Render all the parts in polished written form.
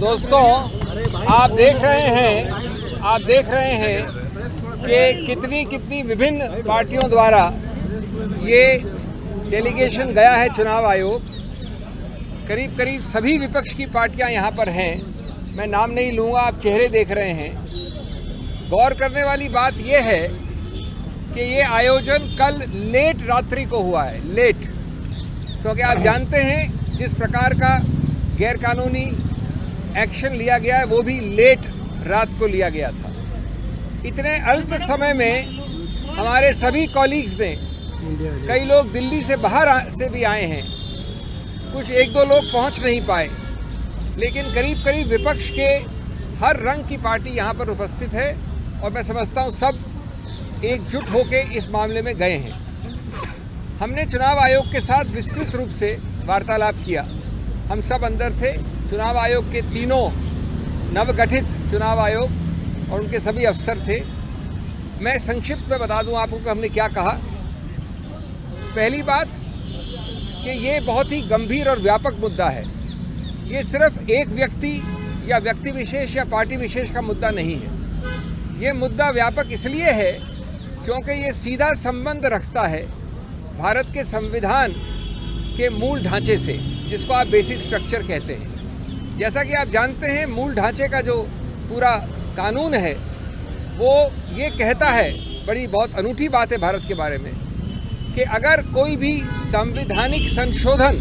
दोस्तों, आप देख रहे हैं कि कितनी विभिन्न पार्टियों द्वारा ये डेलीगेशन गया है चुनाव आयोग। करीब सभी विपक्ष की पार्टियां यहाँ पर हैं। मैं नाम नहीं लूँगा, आप चेहरे देख रहे हैं। गौर करने वाली बात यह है कि ये आयोजन कल लेट रात्रि को हुआ है, लेट, क्योंकि आप जानते हैं जिस प्रकार का गैरकानूनी एक्शन लिया गया है वो भी लेट रात को लिया गया था। इतने अल्प समय में हमारे सभी कॉलीग्स ने, कई लोग दिल्ली से बाहर से भी आए हैं, कुछ एक दो लोग पहुंच नहीं पाए, लेकिन करीब विपक्ष के हर रंग की पार्टी यहां पर उपस्थित है और मैं समझता हूं सब एकजुट होकर इस मामले में गए हैं। हमने चुनाव आयोग के साथ विस्तृत रूप से वार्तालाप किया। हम सब अंदर थे। चुनाव आयोग के तीनों नवगठित चुनाव आयोग और उनके सभी अफसर थे। मैं संक्षिप्त में बता दूं आपको कि हमने क्या कहा। पहली बात कि ये बहुत ही गंभीर और व्यापक मुद्दा है। ये सिर्फ एक व्यक्ति या व्यक्ति विशेष या पार्टी विशेष का मुद्दा नहीं है। ये मुद्दा व्यापक इसलिए है क्योंकि ये सीधा संबंध रखता है भारत के संविधान के मूल ढांचे से, जिसको आप बेसिक स्ट्रक्चर कहते हैं। जैसा कि आप जानते हैं, मूल ढांचे का जो पूरा कानून है वो ये कहता है, बहुत अनूठी बात है भारत के बारे में, कि अगर कोई भी संवैधानिक संशोधन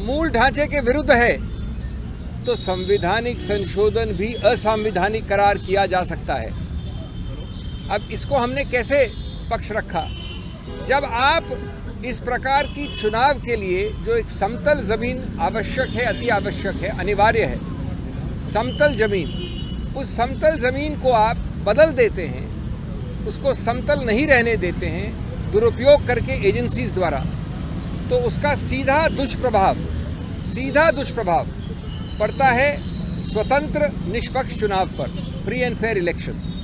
मूल ढांचे के विरुद्ध है तो संवैधानिक संशोधन भी असंवैधानिक करार किया जा सकता है। अब इसको हमने कैसे पक्ष रखा? जब आप इस प्रकार की चुनाव के लिए जो एक समतल ज़मीन आवश्यक है, अति आवश्यक है, अनिवार्य है, समतल ज़मीन, उस समतल ज़मीन को आप बदल देते हैं, उसको समतल नहीं रहने देते हैं दुरुपयोग करके एजेंसीज द्वारा, तो उसका सीधा दुष्प्रभाव पड़ता है स्वतंत्र निष्पक्ष चुनाव पर, फ्री एंड फेयर इलेक्शंस।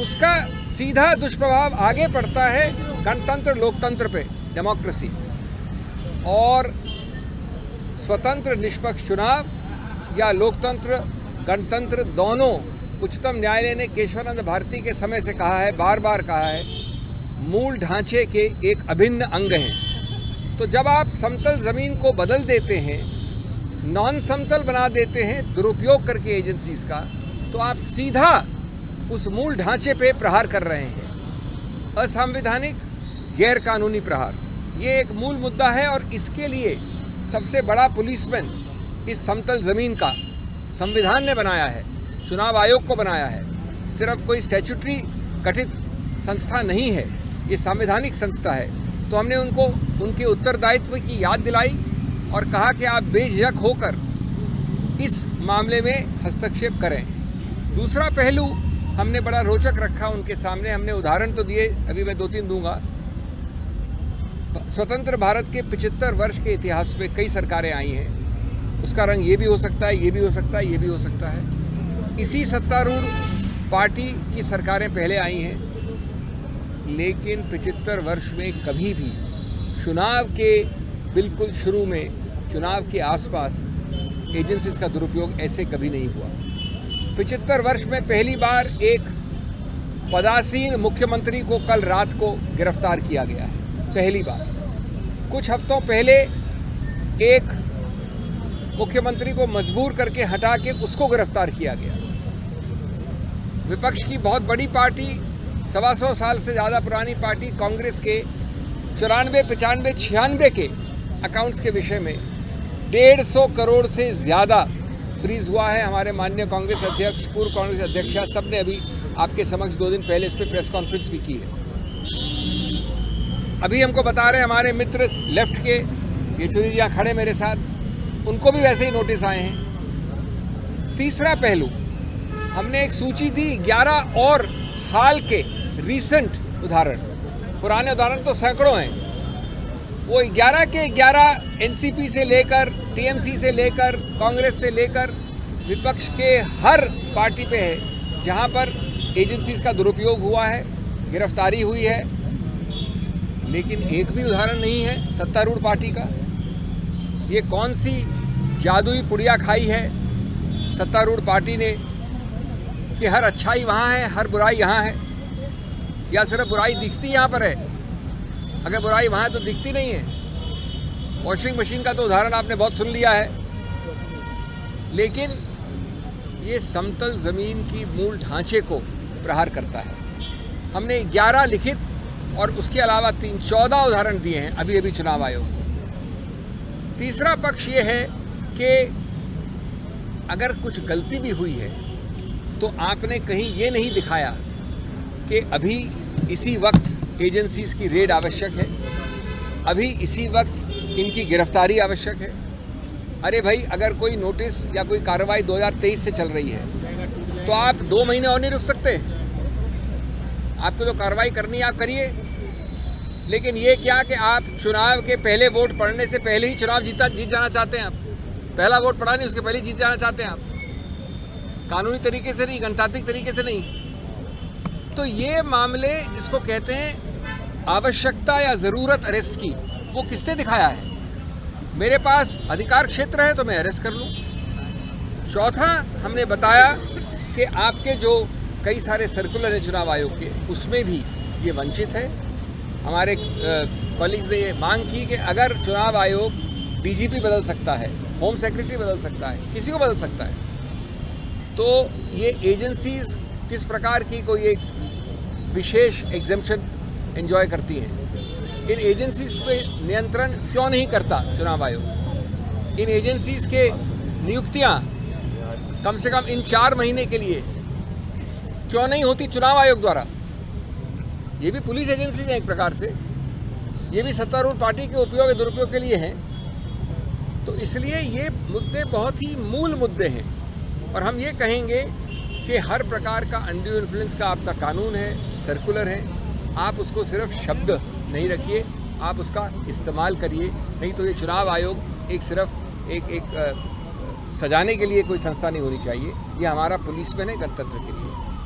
उसका सीधा दुष्प्रभाव आगे पड़ता है गणतंत्र, लोकतंत्र पे, डेमोक्रेसी। और स्वतंत्र निष्पक्ष चुनाव या लोकतंत्र, गणतंत्र, दोनों उच्चतम न्यायालय ने केशवानंद भारती के समय से कहा है, बार बार कहा है, मूल ढांचे के एक अभिन्न अंग हैं। तो जब आप समतल ज़मीन को बदल देते हैं, नॉन समतल बना देते हैं दुरुपयोग करके एजेंसीज का, तो आप सीधा उस मूल ढांचे पे प्रहार कर रहे हैं, असंवैधानिक गैर कानूनी प्रहार। ये एक मूल मुद्दा है और इसके लिए सबसे बड़ा पुलिसमैन इस समतल ज़मीन का संविधान ने बनाया है, चुनाव आयोग को बनाया है। सिर्फ कोई स्टैट्यूटरी गठित संस्था नहीं है, ये संवैधानिक संस्था है। तो हमने उनको उनके उत्तरदायित्व की याद दिलाई और कहा कि आप बेझिझक होकर इस मामले में हस्तक्षेप करें। दूसरा पहलू हमने बड़ा रोचक रखा उनके सामने। हमने उदाहरण तो दिए, अभी मैं 2-3 दूंगा। स्वतंत्र भारत के 75 वर्ष के इतिहास में कई सरकारें आई हैं। उसका रंग ये भी हो सकता है, ये भी हो सकता है, ये भी हो सकता है। इसी सत्तारूढ़ पार्टी की सरकारें पहले आई हैं, लेकिन 75 वर्ष में कभी भी चुनाव के बिल्कुल शुरू में, चुनाव के आसपास एजेंसीज का दुरुपयोग ऐसे कभी नहीं हुआ। 75 वर्ष में पहली बार एक पदासीन मुख्यमंत्री को कल रात को गिरफ्तार किया गया है, पहली बार। कुछ हफ्तों पहले एक मुख्यमंत्री को मजबूर करके हटा के उसको गिरफ्तार किया गया। विपक्ष की बहुत बड़ी पार्टी, 125 साल से ज़्यादा पुरानी पार्टी कांग्रेस के 94, 95, 96 के अकाउंट्स के विषय में 150 करोड़ से ज़्यादा फ्रीज हुआ है। हमारे माननीय कांग्रेस अध्यक्ष, पूर्व कांग्रेस अध्यक्षा, सब ने अभी आपके समक्ष 2 दिन पहले इस पर प्रेस कॉन्फ्रेंस भी की है। अभी हमको बता रहे हमारे मित्र लेफ्ट के, येचुरी जी यहाँ खड़े मेरे साथ, उनको भी वैसे ही नोटिस आए हैं। तीसरा पहलू, हमने एक सूची दी 11 और हाल के रीसेंट उदाहरण। पुराने उदाहरण तो सैकड़ों हैं। वो 11 के 11 एनसीपी से लेकर, टीएमसी से लेकर, कांग्रेस से लेकर विपक्ष के हर पार्टी पे है जहां पर एजेंसीज का दुरुपयोग हुआ है, गिरफ्तारी हुई है। लेकिन एक भी उदाहरण नहीं है सत्तारूढ़ पार्टी का। ये कौन सी जादुई पुड़िया खाई है सत्तारूढ़ पार्टी ने कि हर अच्छाई वहाँ है, हर बुराई यहाँ है, या सिर्फ बुराई दिखती यहाँ पर है? अगर बुराई वहाँ है तो दिखती नहीं है। वॉशिंग मशीन का तो उदाहरण आपने बहुत सुन लिया है, लेकिन ये समतल ज़मीन की मूल ढांचे को प्रहार करता है। हमने 11 लिखित और उसके अलावा 14 उदाहरण दिए हैं अभी अभी चुनाव आयोग को। तीसरा पक्ष ये है कि अगर कुछ गलती भी हुई है तो आपने कहीं ये नहीं दिखाया कि अभी इसी वक्त एजेंसीज की रेड आवश्यक है, अभी इसी वक्त इनकी गिरफ्तारी आवश्यक है। अरे भाई, अगर कोई नोटिस या कोई कार्रवाई 2023 से चल रही है तो आप 2 महीने और नहीं रुक सकते? आपको जो कार्रवाई करनी है आप करिए, लेकिन ये क्या कि आप चुनाव के पहले वोट पड़ने से पहले ही चुनाव जीत जाना चाहते हैं। आप पहला वोट पड़ा नहीं, उसके पहले जीत जाना चाहते हैं आप, कानूनी तरीके से नहीं, गणतांत्रिक तरीके से नहीं। तो ये मामले जिसको कहते हैं आवश्यकता या ज़रूरत अरेस्ट की, वो किसने दिखाया है? मेरे पास अधिकार क्षेत्र है तो मैं अरेस्ट कर लूँ। चौथा, हमने बताया कि आपके जो कई सारे सर्कुलर हैं चुनाव आयोग के, उसमें भी ये वंचित है। हमारे कॉलीग्स ने ये मांग की कि अगर चुनाव आयोग डीजीपी बदल सकता है, होम सेक्रेटरी बदल सकता है, किसी को बदल सकता है, तो ये एजेंसीज किस प्रकार की कोई एक विशेष एग्जेम्पशन एंजॉय करती हैं? इन एजेंसीज पे नियंत्रण क्यों नहीं करता चुनाव आयोग? इन एजेंसीज के नियुक्तियां कम से कम इन 4 महीने के लिए क्यों नहीं होती चुनाव आयोग द्वारा? ये भी पुलिस एजेंसीज हैं एक प्रकार से, ये भी सत्तारूढ़ पार्टी के उपयोग दुरुपयोग के लिए हैं। तो इसलिए ये मुद्दे बहुत ही मूल मुद्दे हैं, और हम ये कहेंगे कि हर प्रकार का अनड्यू इन्फ्लुएंस का आपका कानून है, सर्कुलर है, आप उसको सिर्फ शब्द नहीं रखिए, आप उसका इस्तेमाल करिए। नहीं तो ये चुनाव आयोग एक सिर्फ एक सजाने के लिए कोई संस्था नहीं होनी चाहिए। ये हमारा पुलिसमैन है गणतंत्र के लिए।